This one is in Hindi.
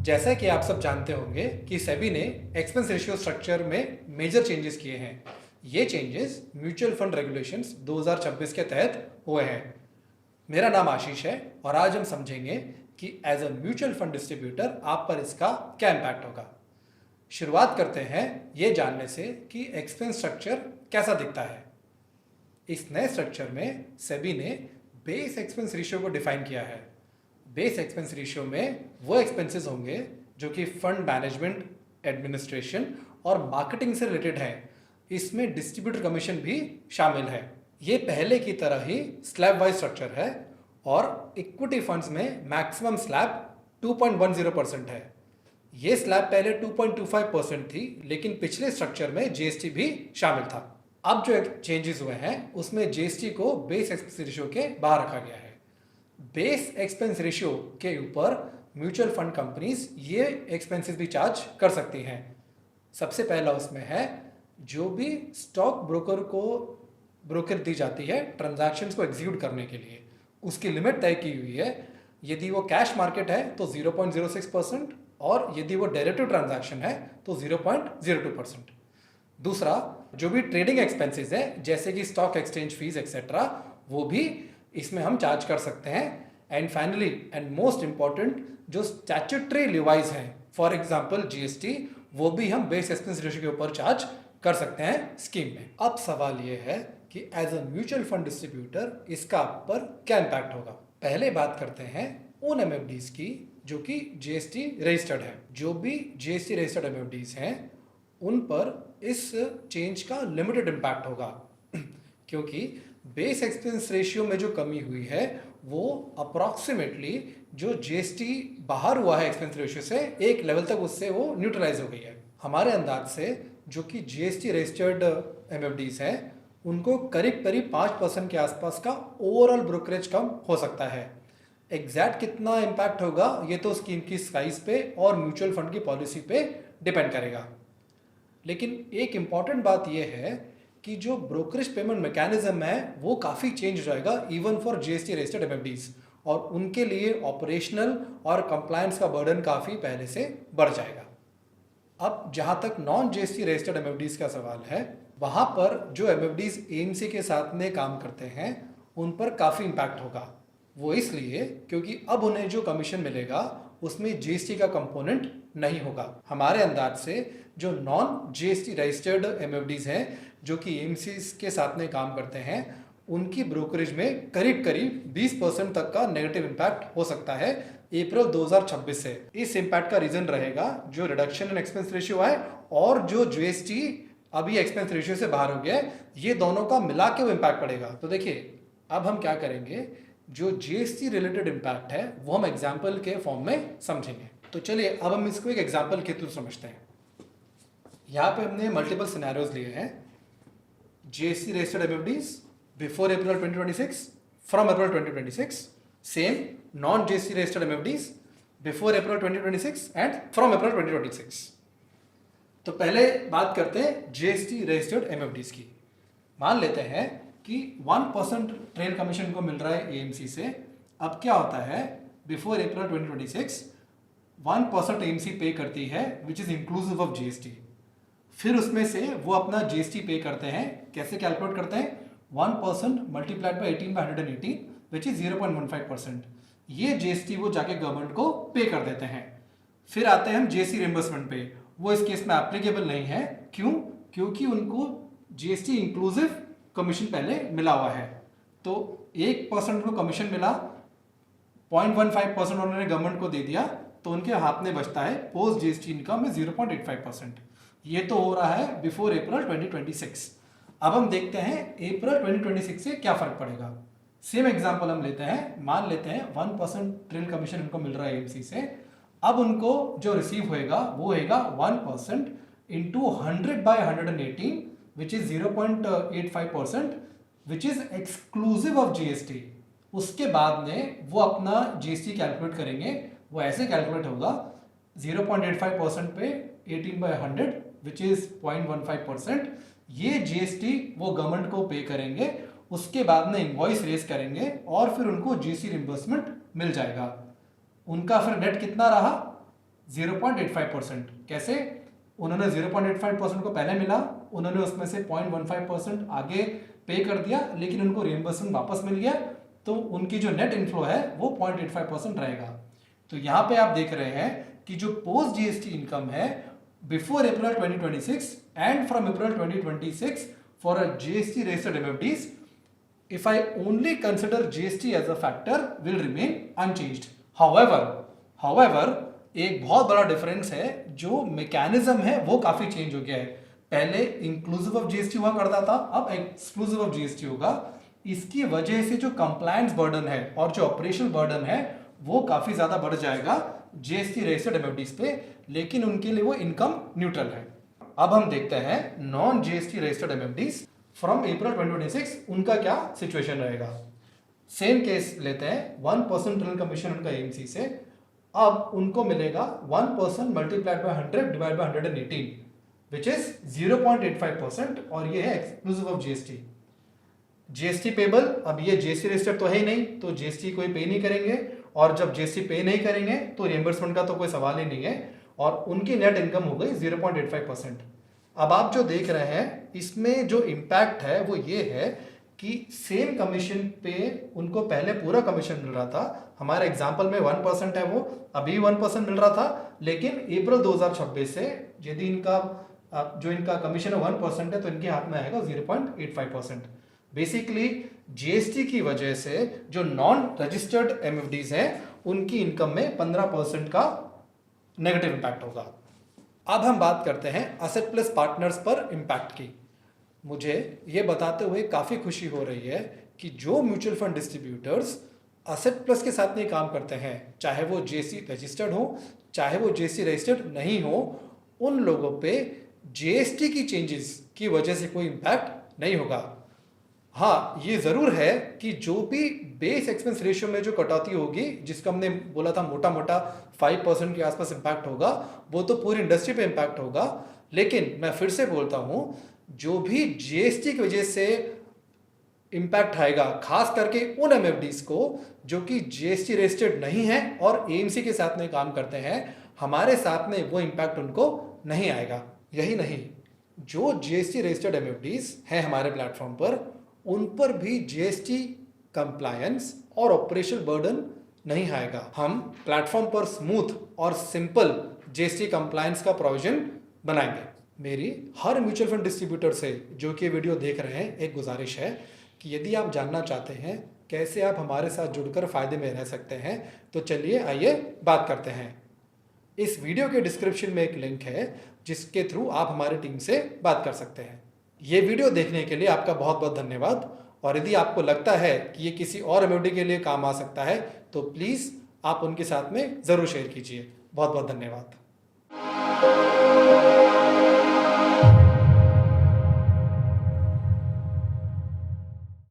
जैसा कि आप सब जानते होंगे कि सेबी ने एक्सपेंस रेशियो स्ट्रक्चर में मेजर चेंजेस किए हैं। ये चेंजेस म्यूचुअल फंड रेगुलेशंस 2026 के तहत हुए हैं। मेरा नाम आशीष है और आज हम समझेंगे कि as a mutual fund distributor आप पर इसका क्या इम्पैक्ट होगा। शुरुआत करते हैं ये जानने से कि एक्सपेंस स्ट्रक्चर कैसा दिखता है। इस नए स्ट्रक्चर में सेबी ने बेस एक्सपेंस रेशियो को डिफाइन किया है। बेस एक्सपेंस रेशियो में वो एक्सपेंसेस होंगे जो कि फंड मैनेजमेंट, एडमिनिस्ट्रेशन और मार्केटिंग से रिलेटेड है। इसमें डिस्ट्रीब्यूटर कमीशन भी शामिल है। ये पहले की तरह ही स्लैब वाइज स्ट्रक्चर है और इक्विटी फंड्स में मैक्सिमम स्लैब 2.10% है। ये स्लैब पहले 2.25% थी, लेकिन पिछले स्ट्रक्चर में जीएसटी भी शामिल था। अब जो चेंजेस हुए हैं उसमें जीएसटी को बेस एक्सपेंस रेशियो के बाहर रखा गया है। बेस एक्सपेंस रेशियो के ऊपर म्यूचुअल फंड कंपनीज ये एक्सपेंसेस भी चार्ज कर सकती हैं। सबसे पहला उसमें है जो भी स्टॉक ब्रोकर को ब्रोकर दी जाती है ट्रांजैक्शंस को एग्जीक्यूट करने के लिए, उसकी लिमिट तय की हुई है। यदि वो कैश मार्केट है तो 0.06% और यदि वो डेरिवेटिव ट्रांजैक्शन है तो 0.02%। दूसरा, जो भी ट्रेडिंग एक्सपेंसेस है जैसे कि स्टॉक एक्सचेंज फीस एक्सेट्रा, वो भी इसमें हम चार्ज कर सकते हैं। And finally and most important, जो स्टैट्यूटरी लिवाइज हैं फॉर एग्जांपल जीएसटी, वो भी हम बेस एक्सपेंस रेशियो के ऊपर चार्ज कर सकते हैं स्कीम में। अब सवाल ये है कि as a mutual fund distributor इसका आप पर क्या इम्पैक्ट होगा। पहले बात करते हैं उन एमएफडीज की जो कि जीएसटी रजिस्टर्ड है। जो भी जीएसटी रजिस्टर्ड एमएफडीज हैं उन पर इस चेंज का लिमिटेड इम्पैक्ट होगा क्योंकि बेस एक्सपेंस रेशियो में जो कमी हुई है वो अप्रॉक्सीमेटली जो जीएसटी बाहर हुआ है एक्सपेंस रेशियो से एक लेवल तक उससे वो न्यूट्रलाइज हो गई है। हमारे अंदाज से जो कि जीएसटी रजिस्टर्ड एमएफडीज हैं उनको करीब करीब 5% के आसपास का ओवरऑल ब्रोकरेज कम हो सकता है। एग्जैक्ट कितना इम्पैक्ट होगा ये तो स्कीम की साइज पे और म्यूचुअल फंड की पॉलिसी पे डिपेंड करेगा। लेकिन एक इम्पॉर्टेंट बात यह है कि जो ब्रोकरेज पेमेंट मैकेनिज्म है वो काफ़ी चेंज हो जाएगा इवन फॉर जीएसटी रजिस्टर्ड एमएफडीज, और उनके लिए ऑपरेशनल और कंप्लायंस का बर्डन काफ़ी पहले से बढ़ जाएगा। अब जहाँ तक नॉन जीएसटी रजिस्टर्ड एमएफडीज का सवाल है, वहाँ पर जो एमएफडीज एएमसी के साथ में काम करते हैं उन पर काफ़ी इम्पैक्ट होगा। वो इसलिए क्योंकि अब उन्हें जो कमीशन मिलेगा उसमें जीएसटी का कंपोनेंट नहीं होगा। हमारे अंदाज से जो नॉन जीएसटी रजिस्टर्ड एमएफडीज हैं जो कि एएमसीज के साथ में काम करते हैं उनकी ब्रोकरेज में करीब करीब 20% तक का नेगेटिव इम्पैक्ट हो सकता है अप्रैल 2026 से। इस इम्पैक्ट का रीजन रहेगा जो रिडक्शन इन एक्सपेंस रेशियो है और जो जीएसटी अभी एक्सपेंस रेशियो से बाहर हो गया है, ये दोनों का मिला के वो इम्पैक्ट पड़ेगा। तो देखिए अब हम क्या करेंगे, जो जीएसटी रिलेटेड इम्पैक्ट है वो हम एग्जाम्पल के फॉर्म में समझेंगे। तो चलिए अब हम इसको एक एग्जाम्पल के थ्रू समझते हैं। यहाँ पे हमने मल्टीपल सिनेरियोज लिए हैं। GST registered MFDs before April 2026, from April 2026, same non GST registered MFDs before April 2026 and from April 2026। तो पहले बात करते हैं जीएसटी रजिस्टर्ड एमएफडीज की। मान लेते हैं कि 1% ट्रेल कमीशन को मिल रहा है एएमसी से। अब क्या होता है, बिफोर अप्रैल 2026 1% एएमसी पे करती है which is inclusive of GST. फिर उसमें से वो अपना जीएसटी पे करते हैं। कैसे कैलकुलेट करते हैं, 1% मल्टीप्लाइड बाई 18/118 विच इज 0.15%। ये जीएसटी वो जाके गवर्नमेंट को पे कर देते हैं। फिर आते हैं हम जीएसटी रिम्बर्समेंट पे। वो इस केस में एप्लीकेबल नहीं है। क्यों? क्योंकि उनको जीएसटी इंक्लूसिव कमीशन पहले मिला हुआ है। तो 1% को कमीशन मिला, 0.15% उन्होंने गवर्नमेंट को दे दिया, तो उनके हाथ में बचता है पोस्ट जीएसटी इनकम में 0.85%। ये तो हो रहा है बिफोर अप्रैल 2026। अब हम देखते हैं अप्रैल 2026 से क्या फर्क पड़ेगा। सेम एग्जांपल हम लेते हैं। मान लेते हैं 1% ट्रेल कमीशन उनको मिल रहा है एएमसी से। अब उनको जो रिसीव होएगा वो होएगा 1% into 100/118 which is 0.85%, which is exclusive of GST. उसके बाद में वो अपना जीएसटी कैलकुलेट करेंगे। वो ऐसे कैलकुलेट होगा 0.85% पे 18/100 विच इज 0.15%। ये जीएसटी वो गवर्नमेंट को पे करेंगे। उसके बाद में इनवॉइस रेज करेंगे और फिर उनको जीएसटी रिम्बर्समेंट मिल जाएगा। उनका फिर नेट कितना रहा, 0.85%। कैसे? उन्होंने 0.85% को पहले मिला, उन्होंने उसमें से 0.15% आगे पे कर दिया, लेकिन उनको रिएम्बर्समेंट वापस मिल गया, तो उनकी जो नेट इनफ्लो है वो 0.85% रहेगा। तो यहाँ पे आप देख रहे हैं कि जो पोस्ट जीएसटी इनकम है before April 2026 and from April 2026 for a GST registered MFDs, if I only consider GST as a factor, will remain unchanged. However, एक बहुत बड़ा डिफरेंस है, जो मैकेनिज्म है वो काफी चेंज हो गया है। पहले इंक्लूसिव ऑफ जीएसटी हुआ करता था, अब एक्सक्लूसिव ऑफ जीएसटी होगा। इसकी वजह से जो कंप्लायंस बर्डन है और जो ऑपरेशनल बर्डन है वो काफी ज्यादा बढ़ जाएगा जीएसटी रजिस्टर्ड एमएफडीज पे, लेकिन उनके लिए वो इनकम न्यूट्रल है। अब हम देखते हैं non GST registered MFDs from April 2026 उनका क्या सिचुएशन रहेगा। सेम केस लेते हैं, 1% टर्नल कमीशन उनका एएमसी से, अब उनको मिलेगा 1% multiplied by 100 divide by 118 which is 0.85%, और ये है exclusive of GST. GST payable, अब ये जीएसटी रजिस्टर्ड तो है ही नहीं, तो जीएसटी कोई पे नहीं करेंगे, और जब जीएसटी पे नहीं करेंगे तो रिएम्बर्समेंट का तो कोई सवाल ही नहीं है, और उनकी नेट इनकम हो गई 0.85%। अब आप जो देख रहे हैं इसमें जो इम्पैक्ट है वो ये है कि सेम कमीशन पे उनको पहले पूरा कमीशन मिल रहा था, हमारे एग्जांपल में 1% है, वो अभी 1% मिल रहा था, लेकिन अप्रैल 2026 से यदि इनका जो इनका कमीशन है 1% है, तो इनके हाथ में आएगा 0.85%। बेसिकली जीएसटी की वजह से जो नॉन रजिस्टर्ड एमएफडीज हैं उनकी इनकम में 15% का नेगेटिव इम्पैक्ट होगा। अब हम बात करते हैं असेट प्लस पार्टनर्स पर इम्पैक्ट की। मुझे ये बताते हुए काफ़ी खुशी हो रही है कि जो mutual fund distributors asset plus के साथ में काम करते हैं, चाहे वो जीएसटी रजिस्टर्ड हो चाहे वो जीएसटी रजिस्टर्ड नहीं हो, उन लोगों पे जीएसटी की चेंजेस की वजह से कोई इम्पैक्ट नहीं होगा। हाँ, ये ज़रूर है कि जो भी बेस एक्सपेंस रेशियो में जो कटौती होगी, जिसका हमने बोला था मोटा मोटा 5% के आसपास इम्पैक्ट होगा, वो तो पूरी इंडस्ट्री पे इम्पैक्ट होगा। लेकिन मैं फिर से बोलता हूँ, जो भी जीएसटी की वजह से इम्पैक्ट आएगा, खास करके उन एमएफडीज को जो कि जीएसटी रजिस्टर्ड नहीं है और एएमसी के साथ में काम करते हैं, हमारे साथ में वो इम्पैक्ट उनको नहीं आएगा। यही नहीं, जो जीएसटी रजिस्टर्ड एमएफडीज हैं हमारे प्लेटफॉर्म पर, उन पर भी जीएसटी कंप्लायंस और ऑपरेशनल बर्डन नहीं आएगा। हम प्लेटफॉर्म पर स्मूथ और सिंपल जीएसटी कंप्लायंस का प्रोविजन बनाएंगे। मेरी हर म्यूचुअल फंड डिस्ट्रीब्यूटर से जो कि वीडियो देख रहे हैं एक गुजारिश है कि यदि आप जानना चाहते हैं कैसे आप हमारे साथ जुड़कर फायदे में रह सकते हैं, तो चलिए आइए बात करते हैं। इस वीडियो के डिस्क्रिप्शन में एक लिंक है जिसके थ्रू आप हमारी टीम से बात कर सकते हैं। ये वीडियो देखने के लिए आपका बहुत बहुत धन्यवाद, और यदि आपको लगता है कि ये किसी और एमएफडी के लिए काम आ सकता है तो प्लीज़ आप उनके साथ में ज़रूर शेयर कीजिए। बहुत बहुत धन्यवाद।